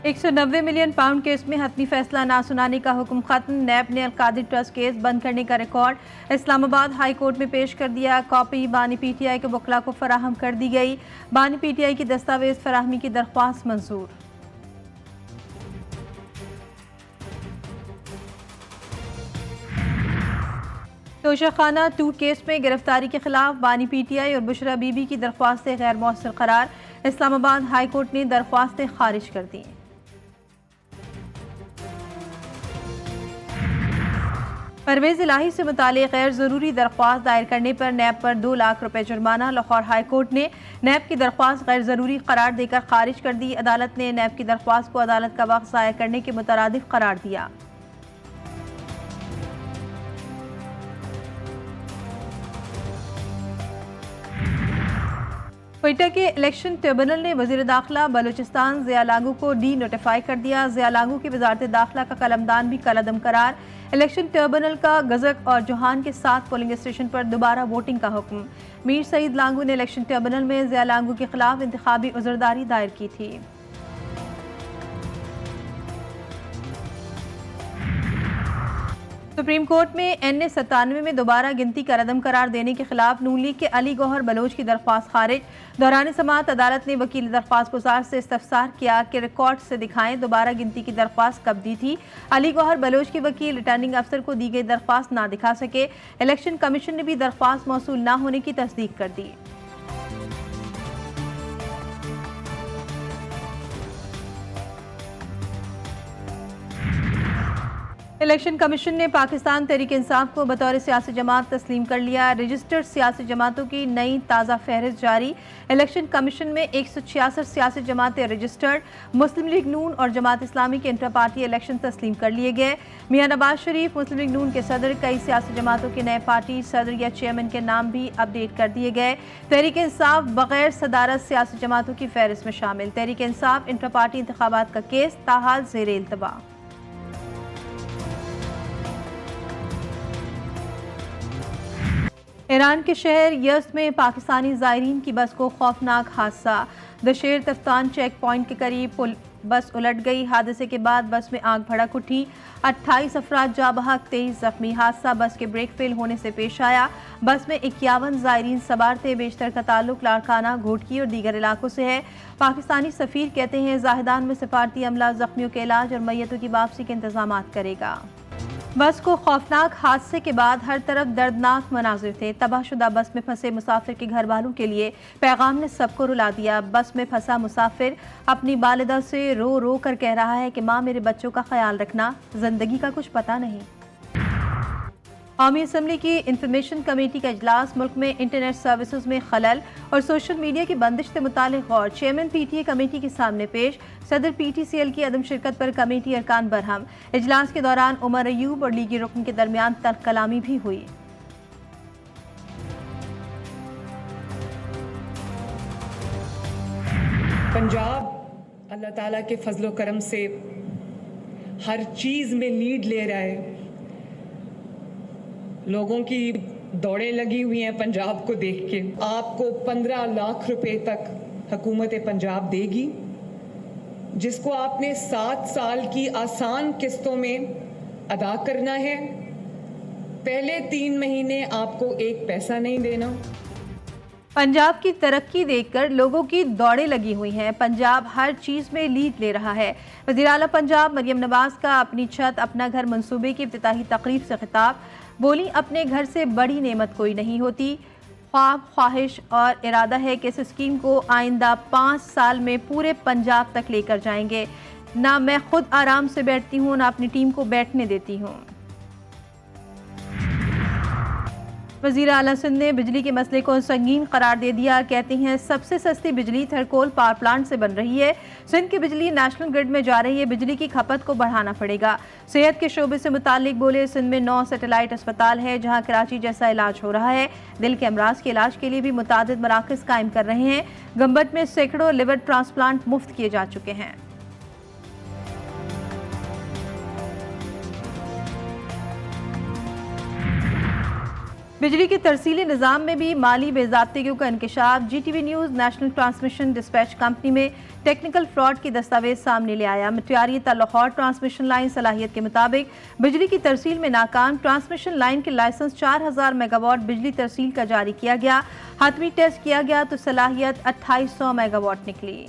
190 million pound case में हतमी फैसला ना सुनाने का हुक्म खत्म। नैब ने अलकादिर ट्रस्ट केस बंद करने का रिकॉर्ड इस्लामाबाद हाई कोर्ट में पेश कर दिया। कॉपी बानी पीटीआई के वकला को फराहम कर दी गई। बानी पीटीआई की दस्तावेज फराहमी की दरख्वास्त मंजूर। तोशाखाना 2 केस में गिरफ्तारी के खिलाफ बानी पीटीआई और बुशरा बीबी की दरख्वास्तें गैर मौसर करार। इस्लामाबाद हाई कोर्ट ने दरख्वास्तें खारिज कर दी। परवेज इलाही से मुतालिक गैर जरूरी दरख्वास्त दायर करने पर नैब पर 2 लाख रुपए जुर्माना। लाहौर हाई कोर्ट ने नैब की दरख्वास्त गैर जरूरी करार देकर खारिज कर दी। अदालत ने नैब की दरख्वास्त को अदालत का वक्त ज़ाया करने के मुतरादिफ करार दिया। क्वेटा के इलेक्शन ट्रिब्यूनल ने वज़ीर दाखिला बलूचिस्तान ज़िया लागू को डी नोटिफाई कर दिया। ज़िया लागू की वजारत दाखिला का कलमदान भी कलअदम करार। इलेक्शन ट्रिब्यूनल का गजक और जोहान के 7 पोलिंग स्टेशन पर दोबारा वोटिंग का हुक्म। मीर सईद लागू ने इलेक्शन ट्रिब्यूनल में ज़िया लागू के खिलाफ इंतखाबी उज़रदारी दायर की थी। सुप्रीम कोर्ट में NA 97 में दोबारा गिनती का रदम करार देने के खिलाफ नून लीग के अली गौहर बलोच की दरख्वास्त खारिज। दौरान समाअत अदालत ने वकील दरख्वास्त गुजार से इस्तफसार किया कि रिकॉर्ड से दिखाएं दोबारा गिनती की दरख्वास्त कब दी थी। अली गौहर बलोच की वकील रिटर्निंग अफसर को दी गई दरख्वास्त ना दिखा सके। इलेक्शन कमीशन ने भी दरख्वास्त मौसूल ना होने की तस्दीक कर दी। इलेक्शन कमीशन ने पाकिस्तान तहरीक इंसाफ को बतौर सियासी जमात तस्लीम कर लिया। रजिस्टर्ड सियासी जमातों की नई ताज़ा फहरिस्त जारी। इलेक्शन कमीशन में 166 सियासी जमातें रजिस्टर्ड। मुस्लिम लीग नून और जमात इस्लामी के इंटर पार्टी इलेक्शन तस्लीम कर लिए गए। मियां नवाज शरीफ मुस्लिम लीग नून के सदर, कई सियासी जमातों के नए पार्टी सदर या चेयरमैन के नाम भी अपडेट कर दिए गए। तहरीक इंसाफ बगैर सदारत सियासी जमातों की फहरिस्त में शामिल। तहरीक इंसाफ इंटर पार्टी इंतखाबात का केस ताहाल ज़ेर इल्तवा। ईरान के शहर यज़्द में पाकिस्तानी ज़ायरीन की बस को खौफनाक हादसा। दशेर तफ्तान चेक पॉइंट के करीब बस उलट गई। हादसे के बाद बस में आग भड़क उठी। 28 अफराद जा बहक, 23 जख्मी। हादसा बस के ब्रेक फेल होने से पेश आया। बस में 51 ज़ायरीन सवार थे। बेशतर का ताल्लुक लाड़काना, घोटकी और दीगर इलाकों से है। पाकिस्तानी सफ़ीर कहते हैं जाहिदान में सिफारती अमला ज़ख्मियों के इलाज और मैयतों की वापसी के इंतजाम करेगा। बस को खौफनाक हादसे के बाद हर तरफ दर्दनाक मनाजिर थे। तबाहशुदा बस में फंसे मुसाफिर के घर वालों के लिए पैगाम ने सबको रुला दिया। बस में फंसा मुसाफिर अपनी वालिदा से रो रो कर कह रहा है कि माँ मेरे बच्चों का ख्याल रखना, जिंदगी का कुछ पता नहीं। कौमी असम्बली की इंफॉर्मेशन कमेटी का इजलास। मुल्क में इंटरनेट सर्विसेज में खलल और सोशल मीडिया की बंदिश से मुतालिक गौर। चेयरमैन PTA कमेटी के सामने पेश। सदर PTCL की अदम शिरकत पर कमेटी अरकान बरहम। इजलास के दौरान उमर अयूब और लीगी रुकन के दरमियान तर्क कलामी भी हुई। पंजाब अल्लाह ताला के फजलो करम से हर चीज़ में लीड ले रहा है। लोगों की दौड़ें लगी हुई हैं पंजाब को देख के। आपको 15 लाख रुपए तक हुकूमत पंजाब देगी, जिसको आपने 7 साल की आसान किस्तों में अदा करना है। पहले 3 महीने आपको 1 पैसा नहीं देना। पंजाब की तरक्की देखकर लोगों की दौड़ें लगी हुई हैं। पंजाब हर चीज़ में लीड ले रहा है। वज़ीर आला पंजाब मरियम नवाज का अपनी छत अपना घर मंसूबे की इफ्तिताही तकरीब से खिताब। बोली, अपने घर से बड़ी नेमत कोई नहीं होती। ख्वाब, ख्वाहिश और इरादा है कि इस स्कीम को आइंदा 5 साल में पूरे पंजाब तक लेकर जाएंगे। ना मैं खुद आराम से बैठती हूँ, ना अपनी टीम को बैठने देती हूँ। वज़ीर आला सिंध ने बिजली के मसले को संगीन करार दे दिया। कहते हैं सबसे सस्ती बिजली थरकोल पावर प्लांट से बन रही है। सिंध की बिजली नेशनल ग्रिड में जा रही है। बिजली की खपत को बढ़ाना पड़ेगा। सेहत के शोबे से मुतालिक बोले, सिंध में 9 सैटेलाइट अस्पताल है जहां कराची जैसा इलाज हो रहा है। दिल के अमराज के इलाज के लिए भी मुतादिद मराकज़ कायम कर रहे हैं। गंबट में सैकड़ों लिवर ट्रांसप्लांट मुफ्त किए जा चुके हैं। बिजली की तरसीली निज़ाम में भी माली बेज़ाब्तियों का इंकशाफ। GTV news national transmission dispatch company में टेक्निकल फ्रॉड की दस्तावेज सामने ले आया। मटियारी लाहौर ट्रांसमिशन लाइन सलाहियत के मुताबिक बिजली की तरसील में नाकाम। ट्रांसमिशन लाइन के लाइसेंस 4000 मेगावाट बिजली तरसील का जारी किया गया। हतमी टेस्ट किया गया तो सलाहियत 2800 मेगावाट निकली।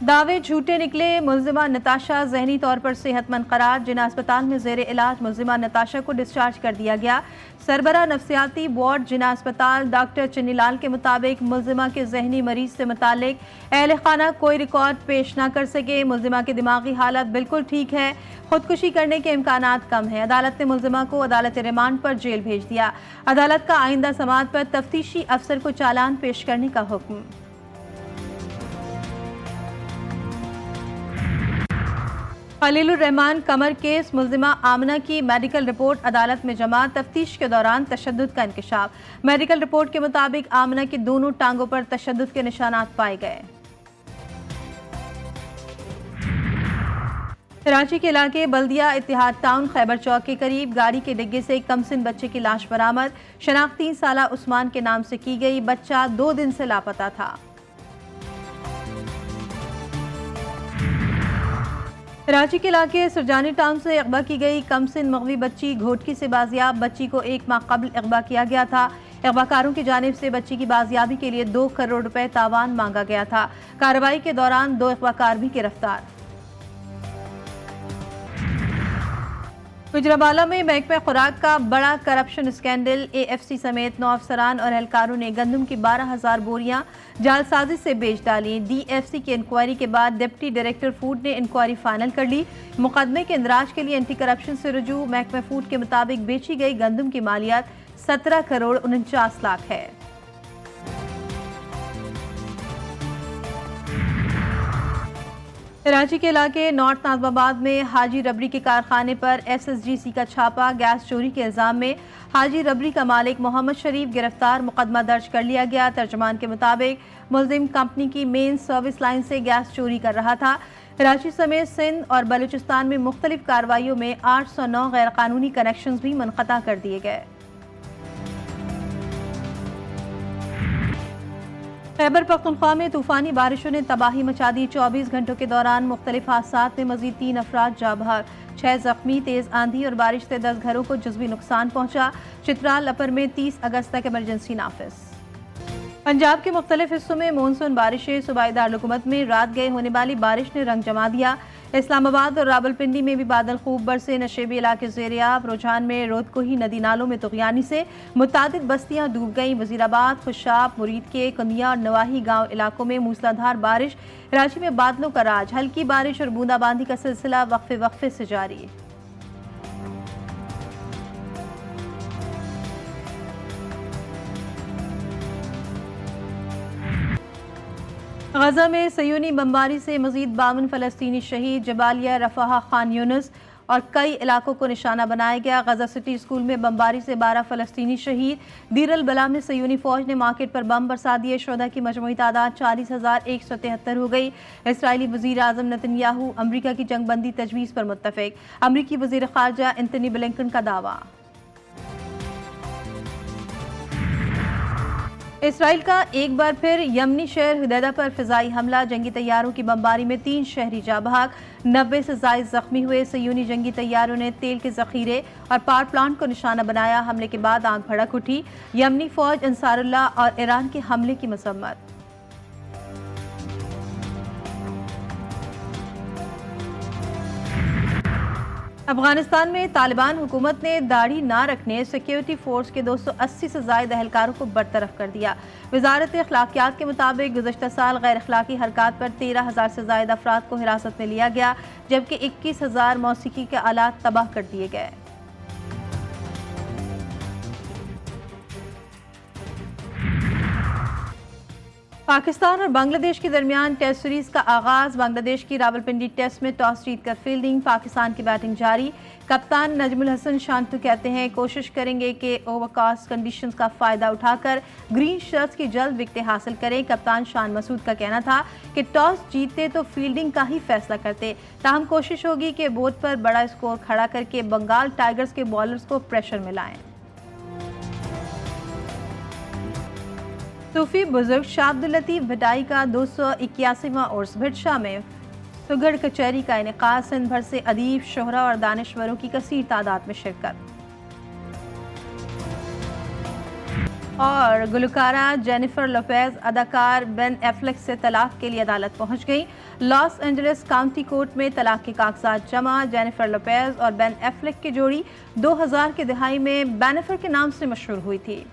दावे झूठे निकले। मुल्जिमा नताशा जहनी तौर पर सेहतमंद करार। जिना अस्पताल में जेर इलाज मुल्जिमा नताशा को डिस्चार्ज कर दिया गया। सरबरा नफ्सियाती वार्ड जिना अस्पताल डॉक्टर चन्नीलाल के मुताबिक मुल्जिमा के जहनी मरीज से मुतालिक अहल खाना कोई रिकॉर्ड पेश न कर सके। मुल्जिमा की दिमागी हालत बिल्कुल ठीक है। खुदकुशी करने के इम्कानात कम है। अदालत ने मुल्जिमा को अदालत रिमांड पर जेल भेज दिया। अदालत का आइंदा समाअत पर तफ्तीशी अफसर को चालान पेश करने का हुक्म। खलीलुर रहमान कमर केस। मुल्जिमा आमना की मेडिकल रिपोर्ट अदालत में जमा। तफ्तीश के दौरान तशद्दुद का इंकशाफ। मेडिकल रिपोर्ट के मुताबिक आमना की दोनों टांगों पर तशद्दुद के निशानात पाए गए। कराची के इलाके बल्दिया इत्तिहाद टाउन खैबर चौक के करीब गाड़ी के डिग्गे से कमसिन बच्चे की लाश बरामद। शनाख्त 3 साला उस्मान के नाम से की गई। बच्चा 2 दिन से लापता था। कराची के इलाके सुरजानी टाउन से अगवा की गई कमसिन मगवी बच्ची घोटकी से बाजियाब। बच्ची को 1 माह कबल अगवा किया गया था। अगवाकारों की जानिब से बच्ची की बाजियाबी के लिए 2 करोड़ रुपए तावान मांगा गया था। कार्रवाई के दौरान 2 अगवाकार भी गिरफ्तार। गुजरावाला में महकमा खुराक का बड़ा करप्शन स्कैंडल। AFC समेत 9 अफसरान और एहलकारों ने गंदम की 12,000 बोरियां जालसाजी से बेच डाली। DFC की इंक्वायरी के बाद डिप्टी डायरेक्टर फूड ने इंक्वायरी फाइनल कर ली। मुकदमे के इंदराज के लिए एंटी करप्शन से रुजू। महकमा फूड के मुताबिक बेची गई गंदम की मालियात 17 करोड़ 49 लाख है। कराची के इलाके नॉर्थ नाजमाबाद में हाजी रबरी के कारखाने पर SSGC का छापा। गैस चोरी के इल्जाम में हाजी रबरी का मालिक मोहम्मद शरीफ गिरफ्तार। मुकदमा दर्ज कर लिया गया। तर्जमान के मुताबिक मुल्जिम कंपनी की मेन सर्विस लाइन से गैस चोरी कर रहा था। कराची समेत सिंध और बलूचिस्तान में मुख्तलिफ कार्रवाइयों में 809 गैर कानूनी कनेक्शन भी मुनक़ता कर दिए गए। खैबर पख्तूनख्वा में तूफानी बारिशों ने तबाही मचा दी। 24 घंटों के दौरान मुख्तलिफ हादसात में मजीद 3 अफराद जाँ बहक, 6 जख्मी। तेज आंधी और बारिश से 10 घरों को जुज़वी नुकसान पहुंचा। चित्राल अपर में 30 अगस्त तक इमरजेंसी नाफिज। पंजाब के मुख्तलिफ हिस्सों में मानसून बारिशें। सूबाई दारुलहुकूमत में रात गए होने वाली बारिश ने रंग जमा दिया। इस्लामाबाद और रावलपिंडी में भी बादल खूब बरसे। नशेबी इलाके ज़ेरियाब। रुझान में रोदकोही नदी नालों में तुग़यानी से मुतादिद बस्तियां डूब गईं। वज़ीराबाद, खुशाब, मुरीद के कुंदिया और नवाही गांव इलाकों में मूसलाधार बारिश। कराची में बादलों का राज। हल्की बारिश और बूंदाबांदी का सिलसिला वक्फे वक्फे से जारी। गजा में सयूनी बमबारी से मजीद 52 फ़लस्तीनी शहीद। जबालिया, रफ़ाह, खान यूनुस और कई इलाकों को निशाना बनाया गया। गजा सिटी स्कूल में बमबारी से 12 फ़लस्तीनी शहीद। दीर अल बला में सयूनी फ़ौज ने मार्केट पर बम बरसा दिए। शुहदा की मजमूई तादाद 40,173 हो गई। इसराइली वज़ीर आज़म नेतन्याहू अमरीका की जंगबंदी तजवीज़ पर मुत्तफ़िक। अमरीकी वज़ीर ख़ारजा एंथनी ब्लिंकन का दावा। इसराइल का एक बार फिर यमनी शहर हुदैदा पर फ़िज़ाई हमला। जंगी तैयारों की बमबारी में 3 शहरी जाँ बहक, 90 से ज़ायद ज़ख्मी हुए। सयूनी जंगी तैयारों ने तेल के ज़ख़ीरे और पावर प्लांट को निशाना बनाया। हमले के बाद आग भड़क उठी। यमनी फ़ौज, अंसारुल्लाह और ईरान के हमले की मसम्मत। अफगानिस्तान में तालिबान हुकूमत ने दाढ़ी ना रखने सिक्योरिटी फोर्स के 280 से ज़ायद एहलकारों को बरतरफ कर दिया। वजारत अखलाकियात के मुताबिक गुज़श्ता साल गैर अखलाकी हरकत पर 13,000 से ज़ायद अफराद को हिरासत में लिया गया, जबकि 21,000 मौसीकी के आलात तबाह कर दिए गए। पाकिस्तान और बांग्लादेश के दरमियान टेस्ट सीरीज का आगाज। बांग्लादेश की रावलपिंडी टेस्ट में टॉस जीतकर फील्डिंग, पाकिस्तान की बैटिंग जारी। कप्तान नजमुल हसन शांतु कहते हैं कोशिश करेंगे कि ओवरकास्ट कंडीशंस का फायदा उठाकर ग्रीन शर्ट्स की जल्द विकेटें हासिल करें। कप्तान शान मसूद का कहना था कि टॉस जीतते तो फील्डिंग का ही फैसला करते, ताहम कोशिश होगी कि बोर्ड पर बड़ा स्कोर खड़ा करके बंगाल टाइगर्स के बॉलर्स को प्रेशर में लाएं। सूफी बुजुर्ग शाह अब्दुल लतीफ भटाई का 281वां उर्स भिटशा में सुगढ़ कचहरी का इनेकाद। सिंध भर से अदीब, शोहरा और दानिश्वरों की कसीर तादाद में शिरकत। और गुलकारा जेनिफर लोपेज अदाकार बेन एफ्लेक से तलाक के लिए अदालत पहुंच गई। लॉस एंजलिस काउंटी कोर्ट में तलाक के कागजात जमा। जेनिफर लोपेज और बेन एफ्लेक की जोड़ी 2000 की दिहाई में बेनिफर के नाम से मशहूर हुई थी।